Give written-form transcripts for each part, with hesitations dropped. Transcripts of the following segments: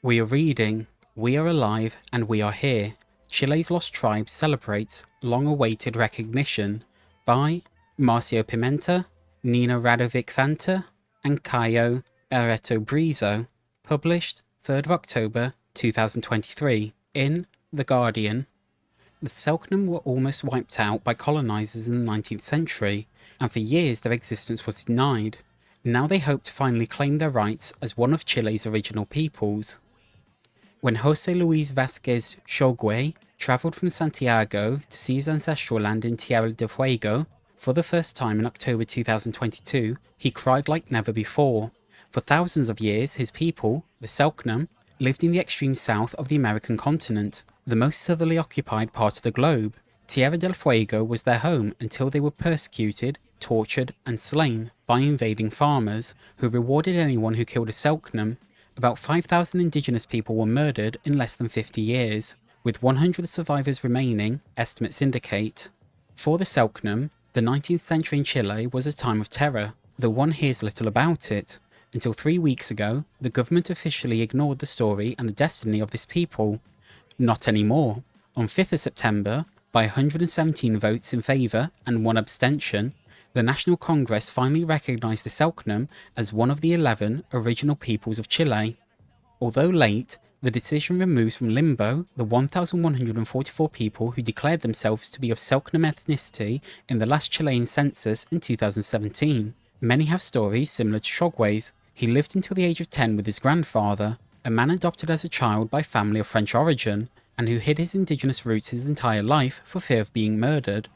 We are reading, we are alive and we are here. Chile's Lost Tribes celebrates long-awaited recognition by Marcio Pimenta, Nina Radovic-Fanta, and Caio Barreto Brizo. Published 3rd of October 2023 in The Guardian. The Selk'nam were almost wiped out by colonizers in the 19th century, and for years their existence was denied. Now they hope to finally claim their rights as one of Chile's original peoples. When José Luis Vázquez Xogüey travelled from Santiago to see his ancestral land in Tierra del Fuego for the first time in October 2022, he cried like never before. For thousands of years, his people, the Selk'nam, lived in the extreme south of the American continent, the most southerly occupied part of the globe. Tierra del Fuego was their home until they were persecuted, tortured, and slain by invading farmers, who rewarded anyone who killed a Selk'nam. About 5,000 indigenous people were murdered in less than 50 years, with 100 survivors remaining, estimates indicate. For the Selk'nam, the 19th century in Chile was a time of terror, though one hears little about it. Until 3 weeks ago, the government officially ignored the story and the destiny of this people. Not anymore. On 5th of September, by 117 votes in favour and 1 abstention, the National Congress finally recognised the Selk'nam as one of the 11 original peoples of Chile. Although late, the decision removes from limbo the 1,144 people who declared themselves to be of Selk'nam ethnicity in the last Chilean census in 2017. Many have stories similar to Xogüey's. He lived until the age of 10 with his grandfather, a man adopted as a child by family of French origin, and who hid his indigenous roots his entire life for fear of being murdered.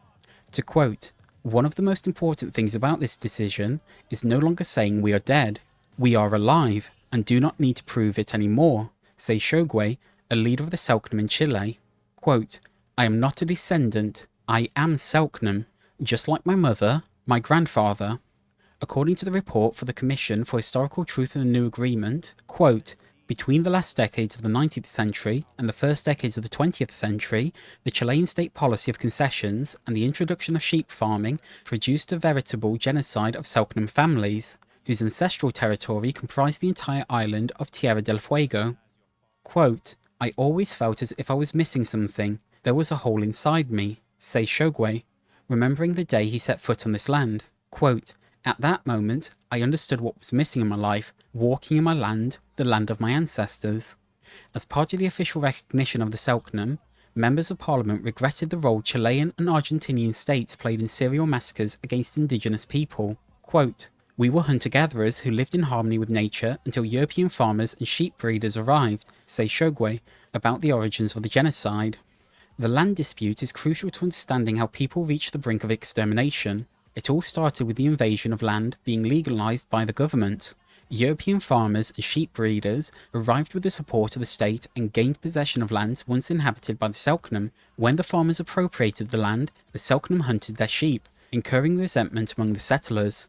To quote, "One of the most important things about this decision is no longer saying we are dead. We are alive, and do not need to prove it anymore," says Xogüey, a leader of the Selk'nam in Chile. Quote, "I am not a descendant, I am Selk'nam, just like my mother, my grandfather." According to the report for the Commission for Historical Truth and the New Agreement, quote, "Between the last decades of the 19th century and the first decades of the 20th century, the Chilean state policy of concessions and the introduction of sheep farming produced a veritable genocide of Selk'nam families, whose ancestral territory comprised the entire island of Tierra del Fuego." Quote, "I always felt as if I was missing something. There was a hole inside me," says Xogüey, remembering the day he set foot on this land. Quote, "At that moment, I understood what was missing in my life, walking in my land, the land of my ancestors." As part of the official recognition of the Selk'nam, members of parliament regretted the role Chilean and Argentinian states played in serial massacres against indigenous people. Quote, "We were hunter-gatherers who lived in harmony with nature until European farmers and sheep breeders arrived," says Xogüey, about the origins of the genocide. The land dispute is crucial to understanding how people reached the brink of extermination. It all started with the invasion of land being legalized by the government. European farmers and sheep breeders arrived with the support of the state and gained possession of lands once inhabited by the Selk'nam. When the farmers appropriated the land, the Selk'nam hunted their sheep, incurring resentment among the settlers.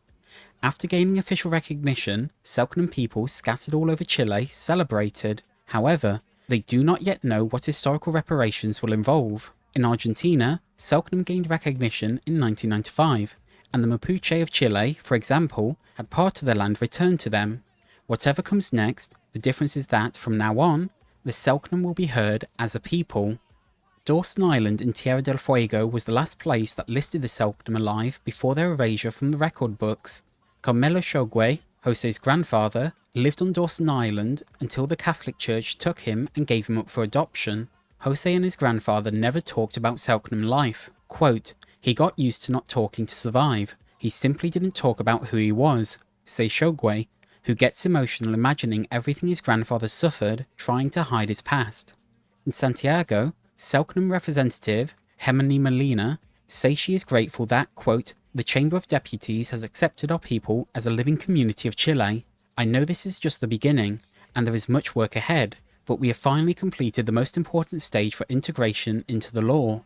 After gaining official recognition, Selk'nam people scattered all over Chile celebrated. However, they do not yet know what historical reparations will involve. In Argentina, Selk'nam gained recognition in 1995. And the Mapuche of Chile, for example, had part of their land returned to them. Whatever comes next, the difference is that, from now on, the Selk'nam will be heard as a people. Dawson Island in Tierra del Fuego was the last place that listed the Selk'nam alive before their erasure from the record books. Carmelo Xogüey, Jose's grandfather, lived on Dawson Island until the Catholic Church took him and gave him up for adoption. Jose and his grandfather never talked about Selk'nam life. Quote, "He got used to not talking to survive. He simply didn't talk about who he was," says Xogüey, who gets emotional imagining everything his grandfather suffered trying to hide his past. In Santiago, Selk'nam representative Hemani Molina says she is grateful that, quote, "The Chamber of Deputies has accepted our people as a living community of Chile. I know this is just the beginning, and there is much work ahead, but we have finally completed the most important stage for integration into the law."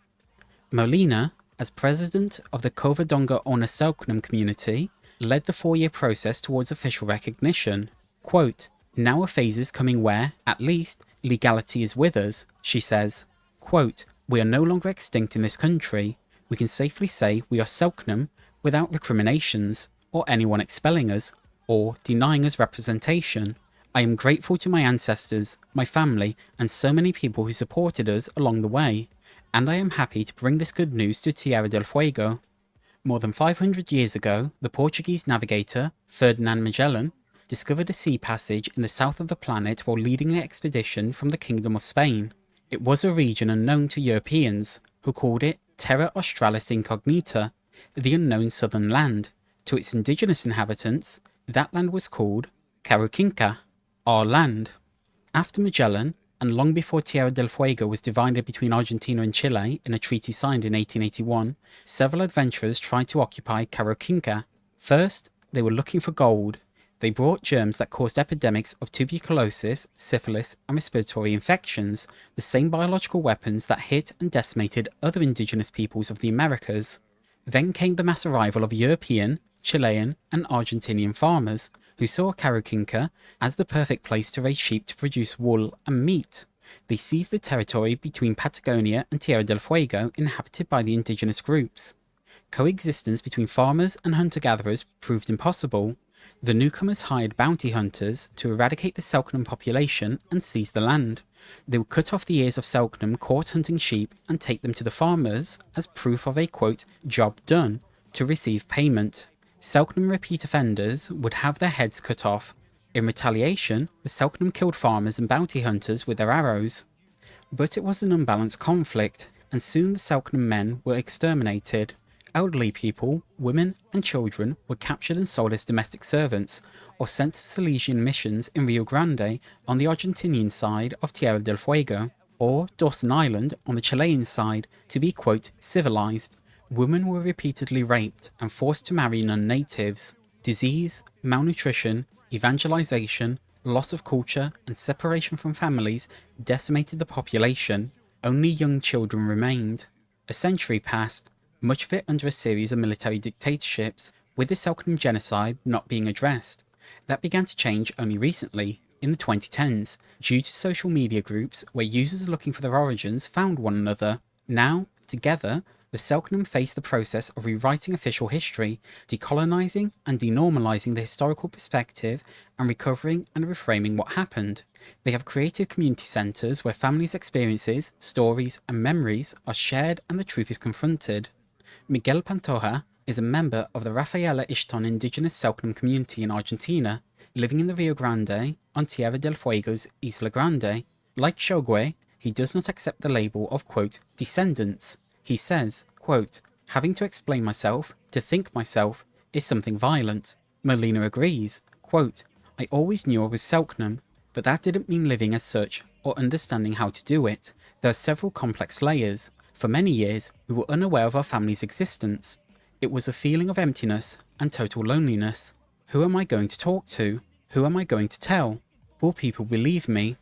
Molina, as president of the Covadonga Ona Selk'nam community, led the 4-year process towards official recognition. Quote, "Now a phase is coming where, at least, legality is with us," she says. Quote, "We are no longer extinct in this country. We can safely say we are Selk'nam without recriminations, or anyone expelling us, or denying us representation. I am grateful to my ancestors, my family, and so many people who supported us along the way, and I am happy to bring this good news to Tierra del Fuego. More than 500 years ago, the Portuguese navigator Ferdinand Magellan discovered a sea passage in the south of the planet while leading an expedition from the Kingdom of Spain. It was a region unknown to Europeans, who called it Terra Australis Incognita, the unknown southern land. To its indigenous inhabitants, that land was called Caruquinca, our land. After Magellan, and long before Tierra del Fuego was divided between Argentina and Chile in a treaty signed in 1881, several adventurers tried to occupy Caruquinca. First, they were looking for gold. They brought germs that caused epidemics of tuberculosis, syphilis, and respiratory infections, the same biological weapons that hit and decimated other indigenous peoples of the Americas. Then came the mass arrival of European, Chilean, and Argentinian farmers, who saw Caruquinca as the perfect place to raise sheep to produce wool and meat. They seized the territory between Patagonia and Tierra del Fuego inhabited by the indigenous groups. Coexistence between farmers and hunter-gatherers proved impossible. The newcomers hired bounty hunters to eradicate the Selk'nam population and seize the land. They would cut off the ears of Selk'nam caught hunting sheep and take them to the farmers as proof of a, quote, job done, to receive payment. Selk'nam repeat offenders would have their heads cut off. In retaliation, the Selk'nam killed farmers and bounty hunters with their arrows. But it was an unbalanced conflict, and soon the Selk'nam men were exterminated. Elderly people, women, and children were captured and sold as domestic servants, or sent to Salesian missions in Rio Grande on the Argentinian side of Tierra del Fuego, or Dawson Island on the Chilean side to be, quote, civilized. Women were repeatedly raped and forced to marry non-natives. Disease, malnutrition, evangelization, loss of culture, and separation from families decimated the population. Only young children remained. A century passed, much of it under a series of military dictatorships, with the Selk'nam genocide not being addressed. That began to change only recently, in the 2010s, due to social media groups where users looking for their origins found one another. Now, together, the Selk'nam face the process of rewriting official history, decolonizing and denormalizing the historical perspective, and recovering and reframing what happened. They have created community centers where families' experiences, stories, and memories are shared and the truth is confronted. Miguel Pantoja is a member of the Rafaela Ishton indigenous Selk'nam community in Argentina, living in the Rio Grande on Tierra del Fuego's Isla Grande. Like Shogwe, he does not accept the label of, quote, descendants. He says, quote, having to explain myself, to think myself, is something violent. Molina agrees, quote, I always knew I was Selk'nam, but that didn't mean living as such or understanding how to do it. There are several complex layers. For many years, we were unaware of our family's existence. It was a feeling of emptiness and total loneliness. Who am I going to talk to? Who am I going to tell? Will people believe me?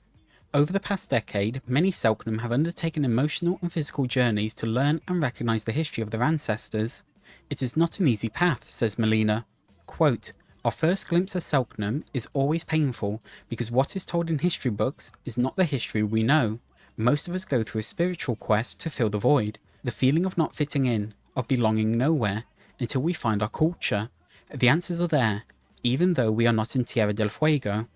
Over the past decade, many Selk'nam have undertaken emotional and physical journeys to learn and recognise the history of their ancestors. It is not an easy path, says Molina. Quote, our first glimpse of Selk'nam is always painful because what is told in history books is not the history we know. Most of us go through a spiritual quest to fill the void, the feeling of not fitting in, of belonging nowhere, until we find our culture. The answers are there, even though we are not in Tierra del Fuego.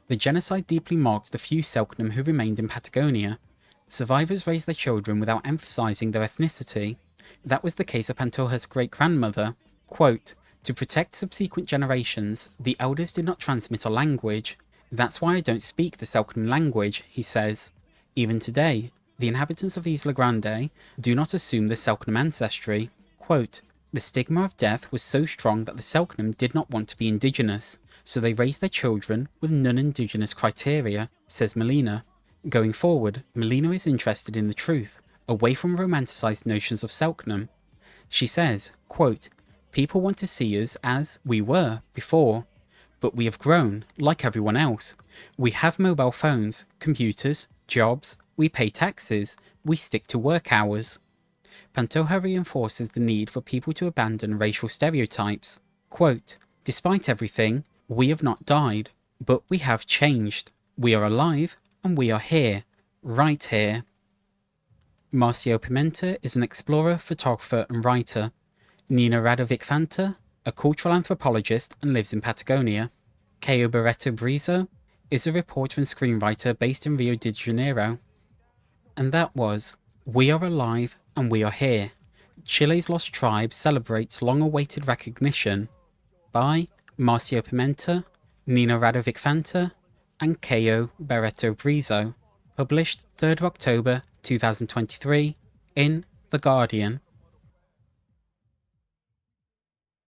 The genocide deeply marked the few Selk'nam who remained in Patagonia. Survivors raised their children without emphasizing their ethnicity. That was the case of Pantoja's great-grandmother. Quote, to protect subsequent generations, the elders did not transmit a language. That's why I don't speak the Selk'nam language, he says. Even today, the inhabitants of Isla Grande do not assume the Selk'nam ancestry. Quote, the stigma of death was so strong that the Selk'nam did not want to be indigenous, so they raised their children with non-indigenous criteria, says Molina. Going forward, Molina is interested in the truth, away from romanticized notions of Selk'nam. She says, quote, people want to see us as we were before, but we have grown, like everyone else. We have mobile phones, computers, jobs, we pay taxes, we stick to work hours. Pantoja reinforces the need for people to abandon racial stereotypes. Quote, despite everything, we have not died, but we have changed. We are alive, and we are here, right here. Marcio Pimenta is an explorer, photographer, and writer. Nina Radovic-Fanta, a cultural anthropologist and lives in Patagonia. Caio Barreto Brizo is a reporter and screenwriter based in Rio de Janeiro. And that was We Are Alive and We Are Here. Chile's Lost Tribe celebrates long-awaited recognition by Marcio Pimenta, Nina Radovic-Fanta, and Caio Barreto Brizo, published 3rd October 2023 in The Guardian.